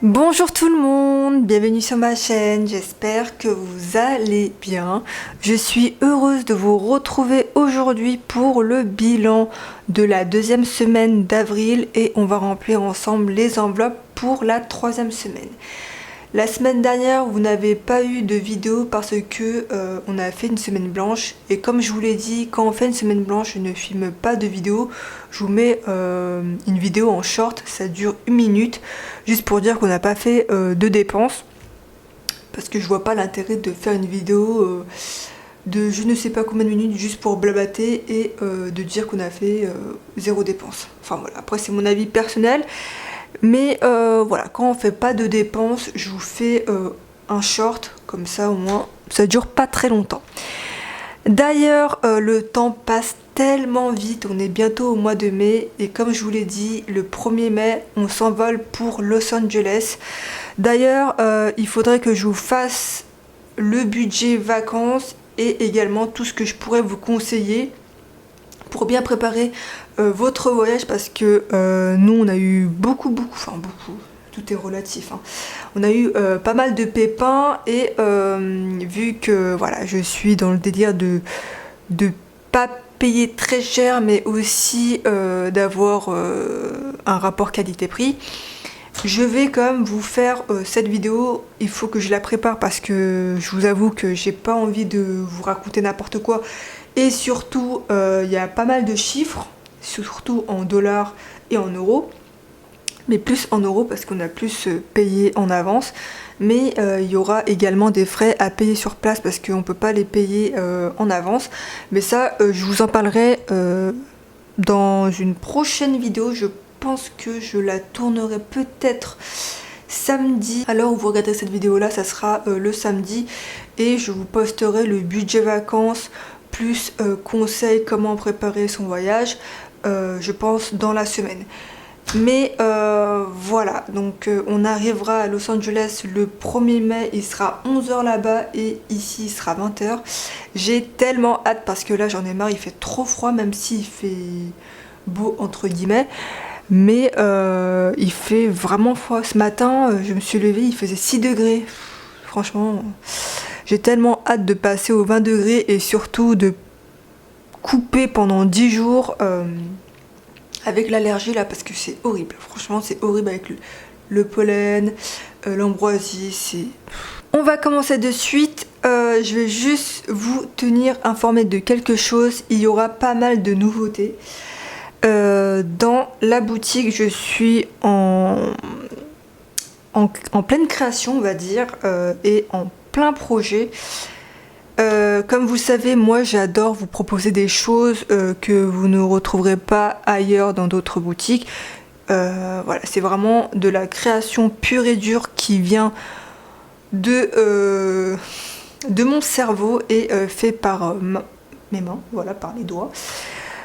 Bonjour tout le monde, bienvenue sur ma chaîne, j'espère que vous allez bien. Je suis heureuse de vous retrouver aujourd'hui pour le bilan de la deuxième semaine d'avril et on va remplir ensemble les enveloppes pour la troisième semaine. La semaine dernière, vous n'avez pas eu de vidéo parce que on a fait une semaine blanche. Et comme je vous l'ai dit, quand on fait une semaine blanche, je ne filme pas de vidéo. Je vous mets une vidéo en short, ça dure 1 minute, juste pour dire qu'on n'a pas fait de dépenses. Parce que je vois pas l'intérêt de faire une vidéo de je ne sais pas combien de minutes juste pour blablater et de dire qu'on a fait zéro dépense. Enfin voilà, après c'est mon avis personnel. Mais voilà, quand on fait pas de dépenses, je vous fais un short, comme ça au moins ça dure pas très longtemps. D'ailleurs, le temps passe tellement vite, on est bientôt au mois de mai et comme je vous l'ai dit, le 1er mai, on s'envole pour Los Angeles. D'ailleurs, il faudrait que je vous fasse le budget vacances et également tout ce que je pourrais vous conseiller pour bien préparer votre voyage parce que nous on a eu beaucoup, tout est relatif, hein. On a eu pas mal de pépins et vu que voilà, je suis dans le délire de pas payer très cher mais aussi d'avoir un rapport qualité-prix, je vais quand même vous faire cette vidéo. Il faut que je la prépare parce que je vous avoue que j'ai pas envie de vous raconter n'importe quoi. Et surtout, il y a pas mal de chiffres, surtout en dollars et en euros. Mais plus en euros parce qu'on a plus payé en avance. Mais il y aura également des frais à payer sur place parce qu'on ne peut pas les payer en avance. Mais ça, je vous en parlerai dans une prochaine vidéo. Je pense que je la tournerai peut-être samedi. Alors où vous regardez cette vidéo là, ça sera le samedi. Et je vous posterai le budget vacances plus conseils comment préparer son voyage, je pense dans la semaine. Mais voilà, donc on arrivera à Los Angeles le 1er mai, il sera 11h là-bas et ici il sera 20h. J'ai tellement hâte parce que là j'en ai marre, il fait trop froid même s'il fait beau entre guillemets. Mais il fait vraiment froid. Ce matin, je me suis levée, il faisait 6 degrés. Franchement, j'ai tellement hâte de passer aux 20 degrés et surtout de couper pendant 10 jours avec l'allergie là parce que c'est horrible. Franchement, c'est horrible avec le pollen, l'ambroisie. On va commencer de suite. Je vais juste vous tenir informé de quelque chose. Il y aura pas mal de nouveautés. Dans la boutique, je suis en pleine création, on va dire, et en plein projet. Comme vous savez, moi j'adore vous proposer des choses que vous ne retrouverez pas ailleurs dans d'autres boutiques. Voilà, c'est vraiment de la création pure et dure qui vient de mon cerveau et fait par mes mains, voilà, par les doigts.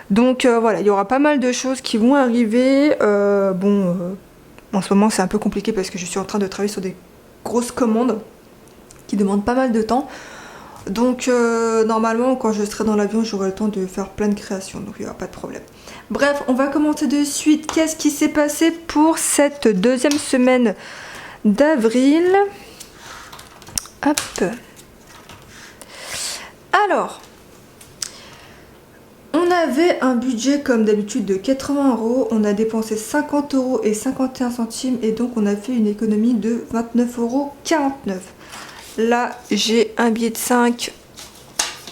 Donc voilà, il y aura pas mal de choses qui vont arriver. En ce moment c'est un peu compliqué parce que je suis en train de travailler sur des grosses commandes qui demandent pas mal de temps. Donc normalement quand je serai dans l'avion j'aurai le temps de faire plein de créations, donc il n'y aura pas de problème. Bref, on va commencer de suite. Qu'est-ce qui s'est passé pour cette deuxième semaine d'avril? Hop. Alors, on avait un budget comme d'habitude de 80 €, on a dépensé 50 € et 51 centimes et donc on a fait une économie de 29,49 €. Là j'ai un billet de 5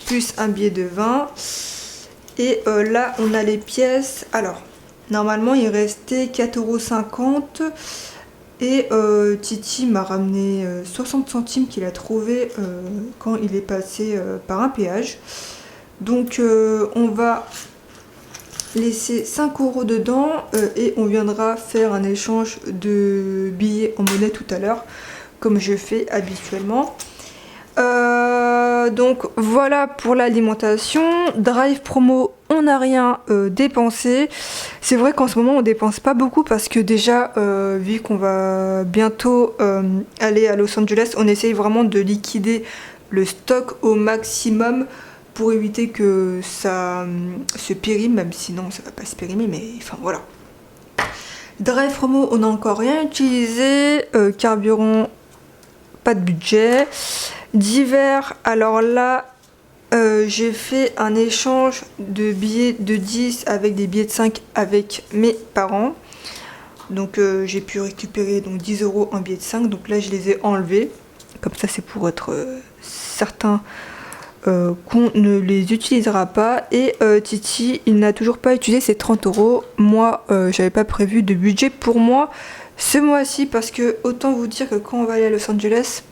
plus un billet de 20 et là on a les pièces. Alors normalement il restait 4,50 € et Titi m'a ramené 60 centimes qu'il a trouvé quand il est passé par un péage. Donc on va laisser 5 € dedans et on viendra faire un échange de billets en monnaie tout à l'heure comme je fais habituellement. Donc voilà pour l'alimentation. Drive promo, on n'a rien dépensé. C'est vrai qu'en ce moment on dépense pas beaucoup parce que déjà vu qu'on va bientôt aller à Los Angeles, on essaye vraiment de liquider le stock au maximum pour éviter que ça se périme, même sinon ça va pas se périmer, mais enfin voilà. Drive promo, on n'a encore rien utilisé. Carburant, pas de budget. Divers, alors là, j'ai fait un échange de billets de 10 avec des billets de 5 avec mes parents. Donc j'ai pu récupérer donc 10 € en billets de 5. Donc là, je les ai enlevés. Comme ça, c'est pour être certain qu'on ne les utilisera pas. Et Titi, il n'a toujours pas utilisé ses 30 €. Moi, j'avais pas prévu de budget pour moi ce mois-ci, parce que autant vous dire que quand on va aller à Los Angeles,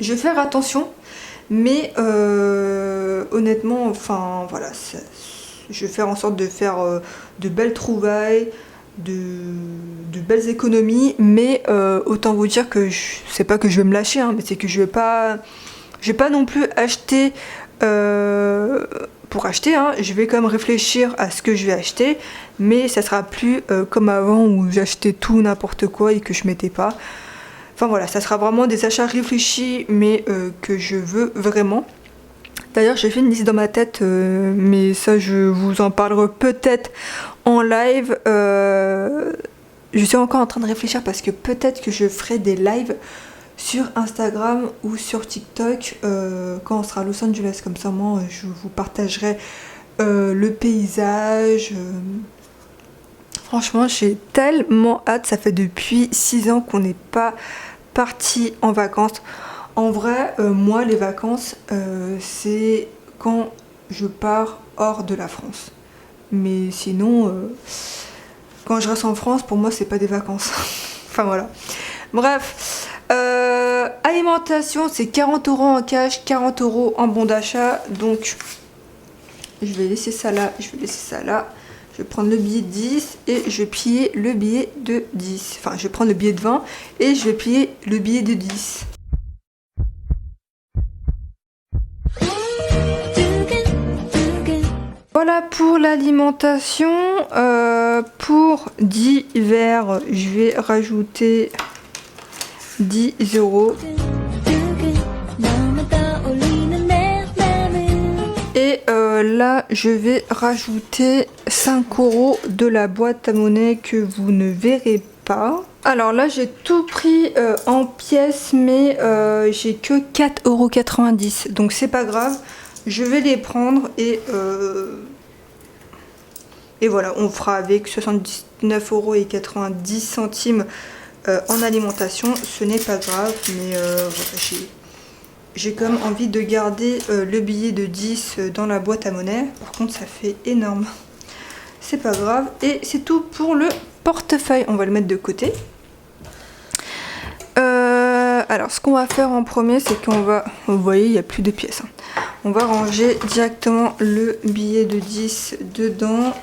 je vais faire attention, mais honnêtement, enfin voilà, je vais faire en sorte de faire de belles trouvailles, de belles économies, mais autant vous dire que c'est pas que je vais me lâcher, hein, mais c'est que je vais pas non plus acheter pour acheter, hein. Je vais quand même réfléchir à ce que je vais acheter, mais ça sera plus comme avant où j'achetais tout n'importe quoi et que je mettais pas. Enfin voilà, ça sera vraiment des achats réfléchis, mais que je veux vraiment. D'ailleurs, j'ai fait une liste dans ma tête, mais ça je vous en parlerai peut-être en live. Je suis encore en train de réfléchir, parce que peut-être que je ferai des lives sur Instagram ou sur TikTok quand on sera à Los Angeles. Comme ça, moi, je vous partagerai le paysage. Franchement, j'ai tellement hâte. Ça fait depuis 6 ans qu'on n'est pas parti en vacances. En vrai, moi, les vacances, c'est quand je pars hors de la France. Mais sinon, quand je reste en France, pour moi, c'est pas des vacances. Enfin voilà. Bref, alimentation, c'est 40 € en cash, 40 € en bon d'achat. Donc, je vais laisser ça là, je vais laisser ça là. Je vais prendre le billet de 10 et je vais plier le billet de 10. Enfin, je vais prendre le billet de 20 et je vais plier le billet de 10. Voilà pour l'alimentation. Pour divers, je vais rajouter 10 €. Et là, je vais rajouter 5 € de la boîte à monnaie que vous ne verrez pas. Alors là, j'ai tout pris en pièces, mais j'ai que 4,90 €. Donc c'est pas grave, je vais les prendre et voilà, on fera avec 79,90 € en alimentation. Ce n'est pas grave, mais voilà, j'ai quand même envie de garder le billet de 10 dans la boîte à monnaie. Par contre, ça fait énorme. C'est pas grave. Et c'est tout pour le portefeuille. On va le mettre de côté. Alors, ce qu'on va faire en premier, c'est qu'on va... Vous voyez, il n'y a plus de pièces. Hein. On va ranger directement le billet de 10 dedans.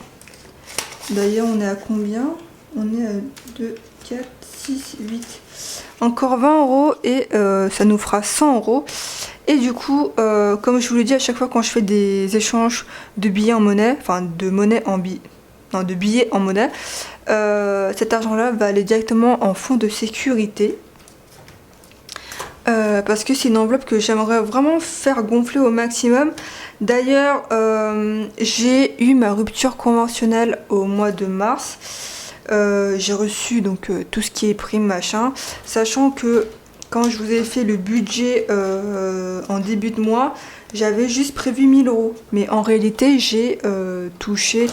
D'ailleurs, on est à combien? On est à 2, 4, 6, 8... Encore 20 € et ça nous fera 100 €. Et du coup, comme je vous l'ai dit, à chaque fois quand je fais des échanges de billets en monnaie, enfin de monnaie en billets, non, de billets en monnaie, cet argent-là va aller directement en fonds de sécurité. Parce que c'est une enveloppe que j'aimerais vraiment faire gonfler au maximum. D'ailleurs, j'ai eu ma rupture conventionnelle au mois de mars. J'ai reçu donc tout ce qui est prime machin, sachant que quand je vous ai fait le budget en début de mois, j'avais juste prévu 1000 €, mais en réalité j'ai touché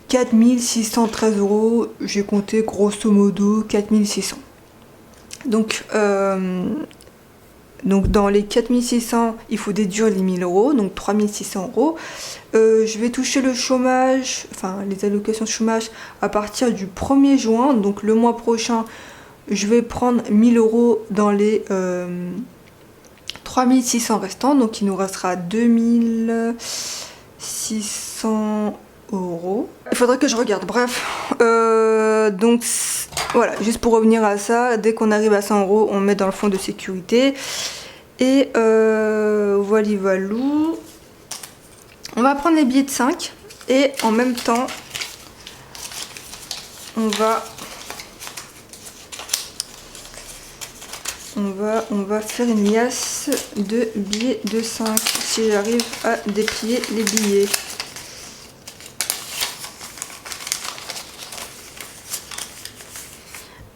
4613 €. J'ai compté grosso modo 4600. Donc dans les 4600, il faut déduire les 1000 €, donc 3600 €. Je vais toucher le chômage, enfin les allocations de chômage à partir du 1er juin. Donc le mois prochain, je vais prendre 1000 € dans les 3600 restants. Donc il nous restera 2600 €. Il faudrait que je regarde. Bref, donc voilà, juste pour revenir à ça, dès qu'on arrive à 100 €, on met dans le fonds de sécurité. Et voilà, voilou. On va prendre les billets de 5 et en même temps, on va faire une liasse de billets de 5 si j'arrive à déplier les billets.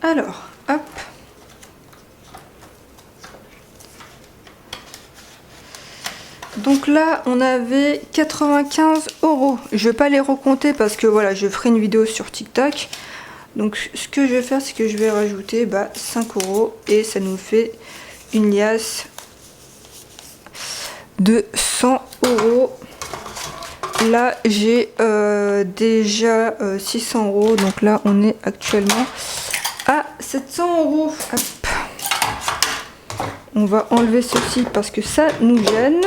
Alors, hop. Donc là, on avait 95 €. Je vais pas les recompter parce que voilà, je ferai une vidéo sur TikTok. Donc ce que je vais faire, c'est que je vais rajouter 5 € et ça nous fait une liasse de 100 €. Là, j'ai déjà 600 €. Donc là, on est actuellement à 700 €. Hop. On va enlever ceci parce que ça nous gêne.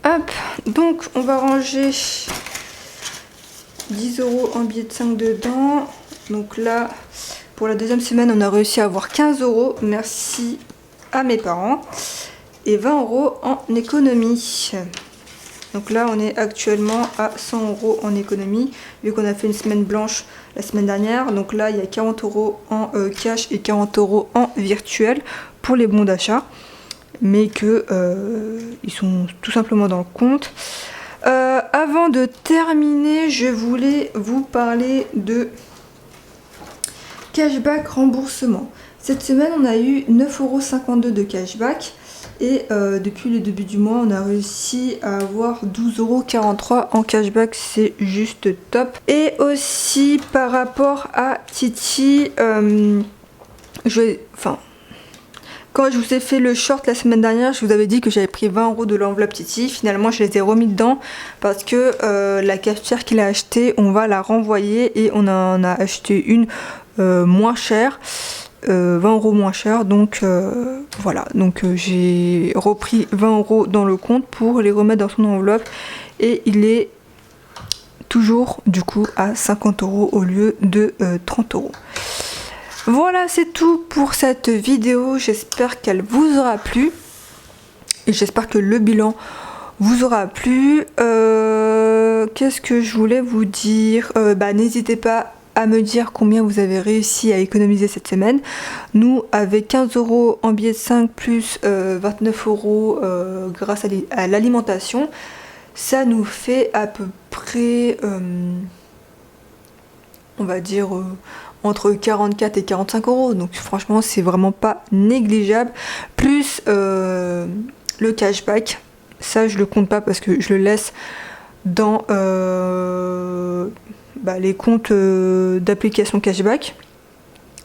Hop, donc on va ranger 10 € en billets de 5 dedans. Donc là, pour la deuxième semaine, on a réussi à avoir 15 €. Merci à mes parents. Et 20 € en économie. Donc là, on est actuellement à 100 € en économie, vu qu'on a fait une semaine blanche la semaine dernière. Donc là, il y a 40 € en cash et 40 € en virtuel pour les bons d'achat. Mais que ils sont tout simplement dans le compte. Avant de terminer, je voulais vous parler de cashback remboursement. Cette semaine, on a eu 9,52 € de cashback et depuis le début du mois, on a réussi à avoir 12,43 € en cashback. C'est juste top. Et aussi par rapport à Titi, quand je vous ai fait le short la semaine dernière, je vous avais dit que j'avais pris 20 € de l'enveloppe Titi. Finalement, je les ai remis dedans parce que la cafetière qu'il a achetée, on va la renvoyer et on en a acheté une moins chère, 20 € moins chère. Donc voilà, donc j'ai repris 20 € dans le compte pour les remettre dans son enveloppe et il est toujours du coup à 50 € au lieu de 30 €. Voilà, c'est tout pour cette vidéo. J'espère qu'elle vous aura plu. Et j'espère que le bilan vous aura plu. Qu'est-ce que je voulais vous dire? N'hésitez pas à me dire combien vous avez réussi à économiser cette semaine. Nous, avec 15 € en billets de 5 plus 29 € grâce à l'alimentation, ça nous fait à peu près, on va dire... entre 44 et 45 €, donc franchement c'est vraiment pas négligeable, plus le cashback, ça je le compte pas parce que je le laisse dans les comptes d'application cashback,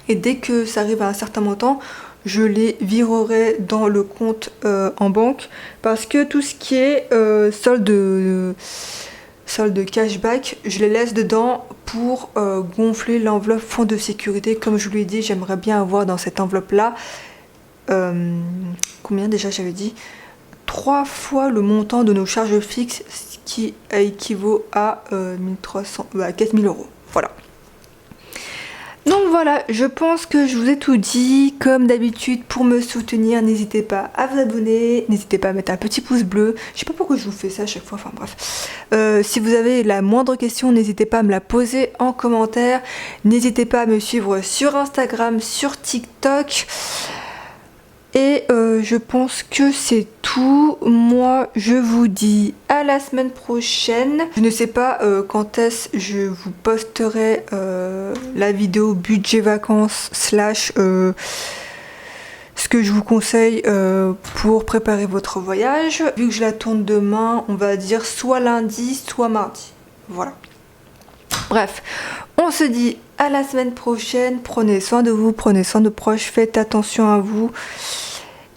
et dès que ça arrive à un certain montant, je les virerai dans le compte en banque, parce que tout ce qui est solde cashback, je les laisse dedans pour gonfler l'enveloppe fonds de sécurité. Comme je vous l'ai dit, j'aimerais bien avoir dans cette enveloppe là combien déjà j'avais dit 3 fois le montant de nos charges fixes, ce qui équivaut à 4000 €. Voilà. Donc voilà, je pense que je vous ai tout dit. Comme d'habitude, pour me soutenir, n'hésitez pas à vous abonner, n'hésitez pas à mettre un petit pouce bleu. Je sais pas pourquoi je vous fais ça à chaque fois, enfin bref. Si vous avez la moindre question, n'hésitez pas à me la poser en commentaire. N'hésitez pas à me suivre sur Instagram, sur TikTok. Et je pense que c'est tout. Moi, je vous dis à la semaine prochaine. Je ne sais pas quand est-ce je vous posterai la vidéo budget vacances / ce que je vous conseille pour préparer votre voyage. Vu que je la tourne demain, on va dire soit lundi, soit mardi. Voilà. Bref, on se dit à la semaine prochaine. Prenez soin de vous, prenez soin de proches, faites attention à vous.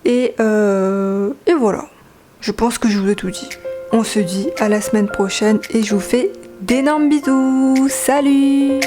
Et voilà, je pense que je vous ai tout dit. On se dit à la semaine prochaine et je vous fais d'énormes bisous. Salut!